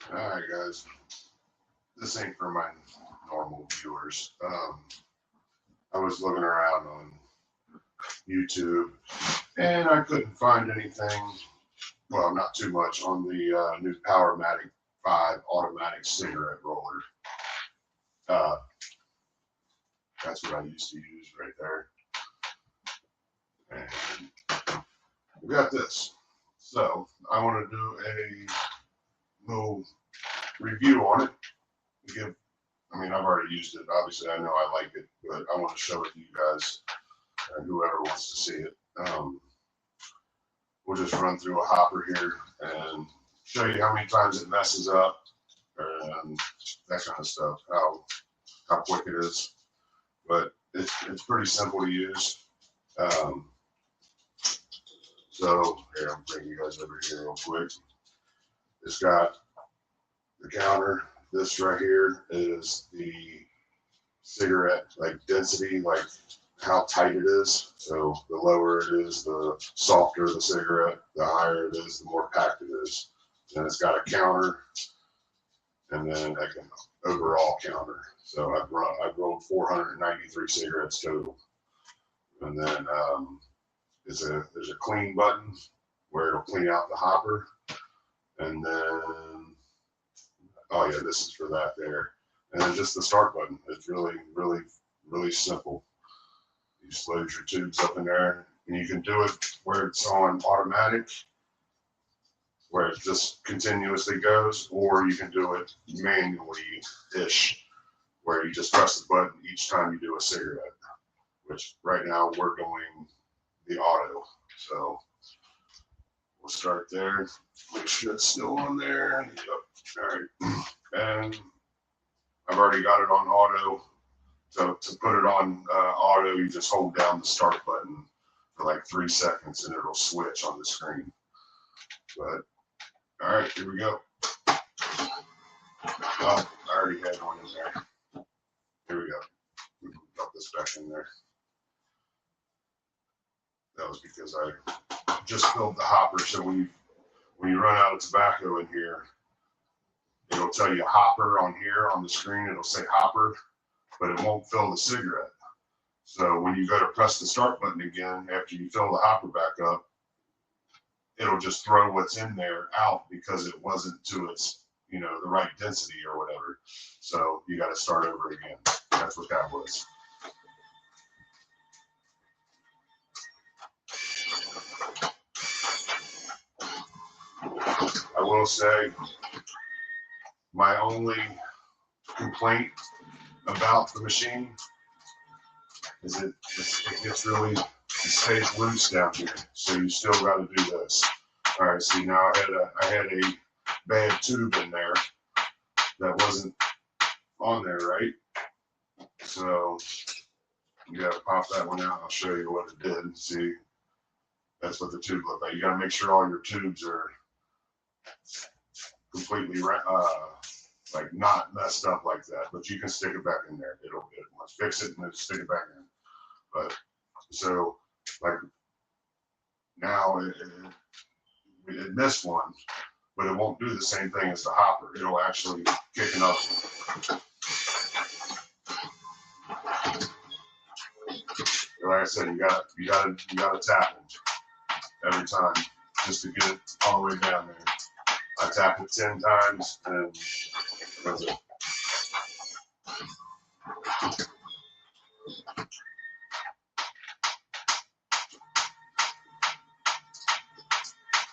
Alright guys, this ain't for my normal viewers. I was looking around on YouTube and I couldn't find anything, well, not too much, on the new Power-Matic 5 automatic cigarette roller. That's what I used to use right there. And we got this. So I want to do a little review on it. I've already used it. Obviously, I know I like it, but I want to show it to you guys and whoever wants to see it. We'll just run through a hopper here and show you how many times it messes up and that kind of stuff, how quick it is. But it's pretty simple to use. So here, I'm bringing you guys over here real quick. It's got the counter. This right here is the cigarette, like density, like how tight it is. So the lower it is, the softer the cigarette, the higher it is, the more packed it is. And it's got a counter and then like an overall counter. So I've rolled 493 cigarettes total. And then there's a clean button where it'll clean out the hopper. And then, oh yeah, this is for that there. And then just the start button. It's really, really, really simple. You just load your tubes up in there, and you can do it where it's on automatic, where it just continuously goes, or you can do it manually-ish, where you just press the button each time you do a cigarette, which right now we're doing the auto. So we'll start there. Make sure it's still on there. Yep. All right. And I've already got it on auto. So to put it on auto, you just hold down the start button for like 3 seconds and it'll switch on the screen. But all right, here we go. Oh, I already had one in there. Here we go. We can drop this back in there. That was because I just filled the hopper. So when you run out of tobacco in here, it'll tell you hopper on here on the screen. It'll say hopper, but it won't fill the cigarette. So when you go to press the start button again, after you fill the hopper back up, it'll just throw what's in there out because it wasn't to its, the right density or whatever. So you got to start over again. That's what that was. I will say my only complaint about the machine is it stays loose down here. So you still got to do this. All right, see now I had a bad tube in there that wasn't on there, right? So you got to pop that one out. I'll show you what it did. See, that's what the tube looked like. You got to make sure all your tubes are completely like not messed up like that, but you can stick it back in there. It'll fix it and then stick it back in. But so like now it missed one, but it won't do the same thing as the hopper. It'll actually kick another one. Like I said, you gotta tap it every time just to get it all the way down there. I tap it 10 times and that's it.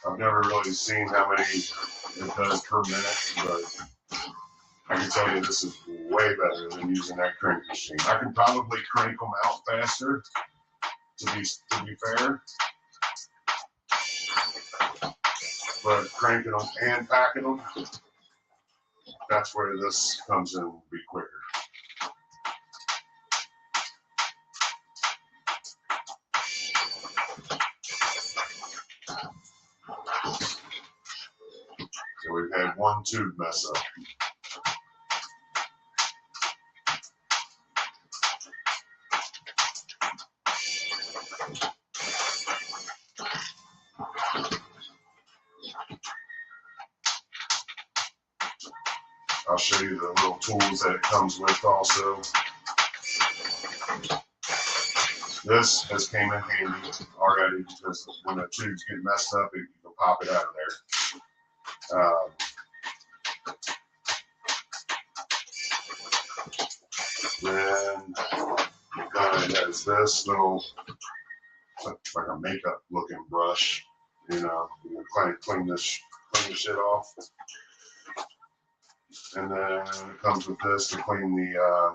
I've never really seen how many it does per minute, but I can tell you this is way better than using that crank machine. I can probably crank them out faster, to be fair, but cranking them and packing them, that's where this comes in, will be quicker. So we've had one tube mess up. I'll show you the little tools that it comes with also. This has came in handy already because when the tubes get messed up, you can pop it out of there. Then it kind of has this little, like a makeup looking brush, you know, you can clean this shit off. And then it comes with this to clean the, all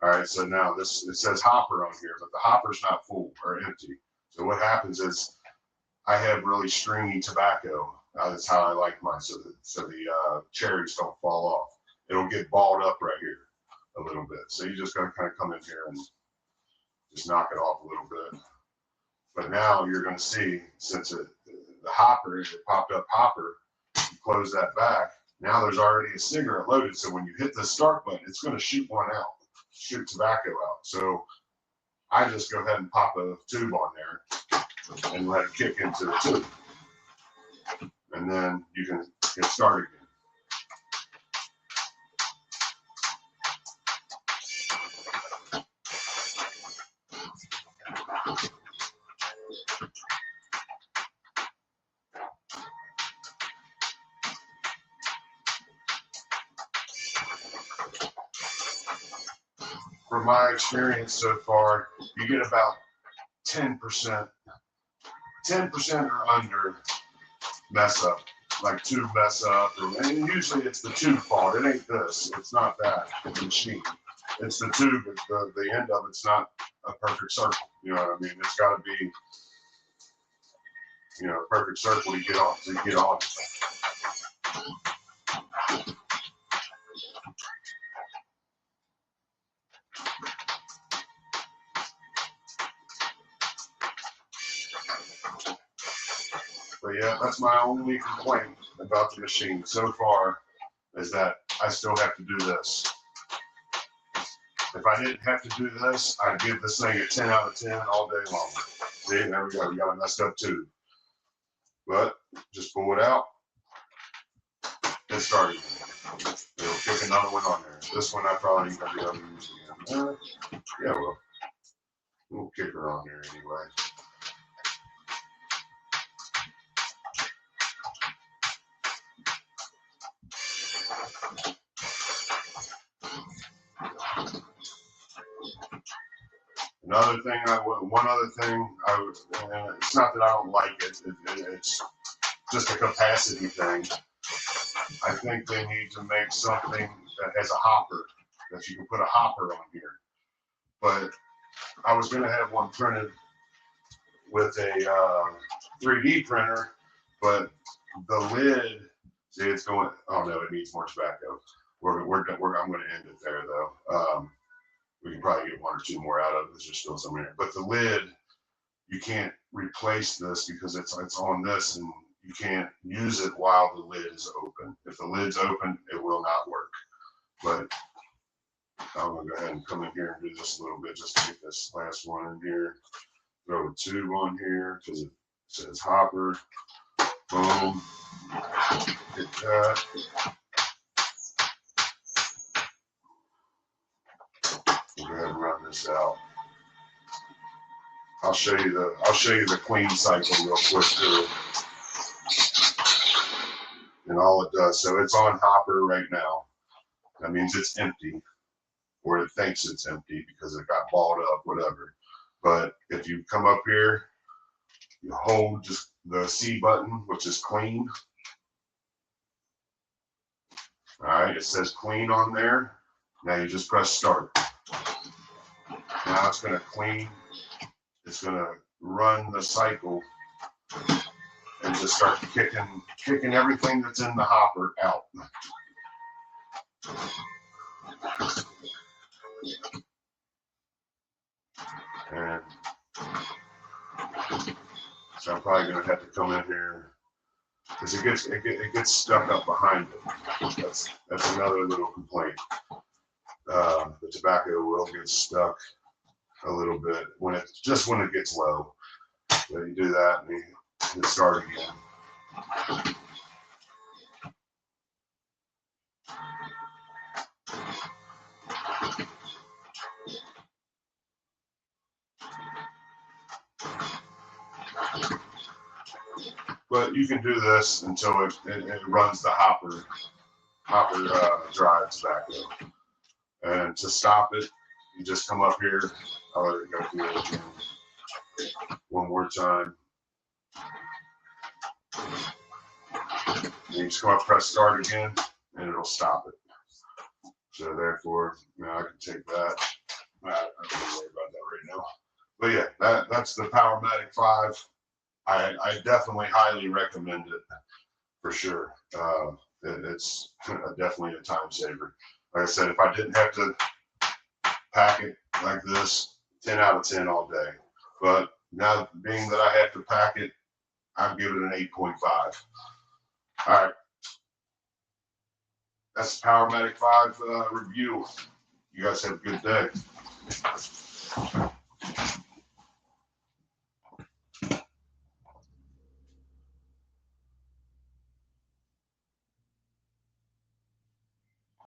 right, so now this, it says hopper on here, but the hopper's not full or empty. So what happens is I have really stringy tobacco. That's how I like mine, so the cherries don't fall off. It'll get balled up right here a little bit. So you just gotta kind of come in here and just knock it off a little bit. But now you're gonna see, since the hopper, it popped up hopper, you close that back. Now there's already a cigarette loaded, so when you hit the start button, it's going to shoot one out, shoot tobacco out. So I just go ahead and pop a tube on there and let it kick into the tube. And then you can get started again. From my experience so far, you get about 10% or under mess up, like tube mess up, and usually it's the tube fault. It ain't this. It's not that. It's the machine. It's the tube. The end of it's not a perfect circle. You know what I mean? It's got to be, you know, a perfect circle to get off. But yeah, that's my only complaint about the machine so far, is that I still have to do this. If I didn't have to do this, I'd give this thing a 10 out of 10 all day long. See, there we go. We got a messed up tube. But just pull it out. Get started. It'll kick another one on there. This one I probably ain't gonna be able to use again. Yeah, well, we'll kick her on there anyway. One other thing I would, it's not that I don't like it, it's just a capacity thing. I think they need to make something that has a hopper, that you can put a hopper on here. But I was going to have one printed with a 3D printer, but the lid, see, it's going, oh no, it needs more tobacco. I'm going to end it there though. We can probably get one or two more out of it. There's still some in there. But the lid, you can't replace this because it's on this, and you can't use it while the lid is open. If the lid's open, it will not work. But I'm gonna go ahead and come in here and do this a little bit just to get this last one in here. Throw a tube on here because it says hopper. Boom. Get that. We'll go ahead and run this out. I'll show you the clean cycle real quick too. And all it does, so it's on hopper right now. That means it's empty, or it thinks it's empty because it got balled up, whatever. But if you come up here, you hold just the C button, which is clean. All right, it says clean on there. Now you just press start. Now it's going to clean. It's going to run the cycle and just start kicking everything that's in the hopper out. And so I'm probably going to have to come in here because it gets stuck up behind it. That's another little complaint. The tobacco will get stuck a little bit when it gets low. So you do that and you start again. But you can do this until it runs the hopper drives back up. And to stop it, you just come up here. I'll let it go through it again one more time. And you just come up, press start again, and it'll stop it. So therefore, now I can take that. I don't worry about that right now. But yeah, that's the Power-Matic 5. I definitely highly recommend it for sure. It's definitely a time saver. Like I said, if I didn't have to pack it like this, 10 out of 10 all day. But now being that I have to pack it, I'm giving it an 8.5. All right. That's the Power-Matic 5 review. You guys have a good day.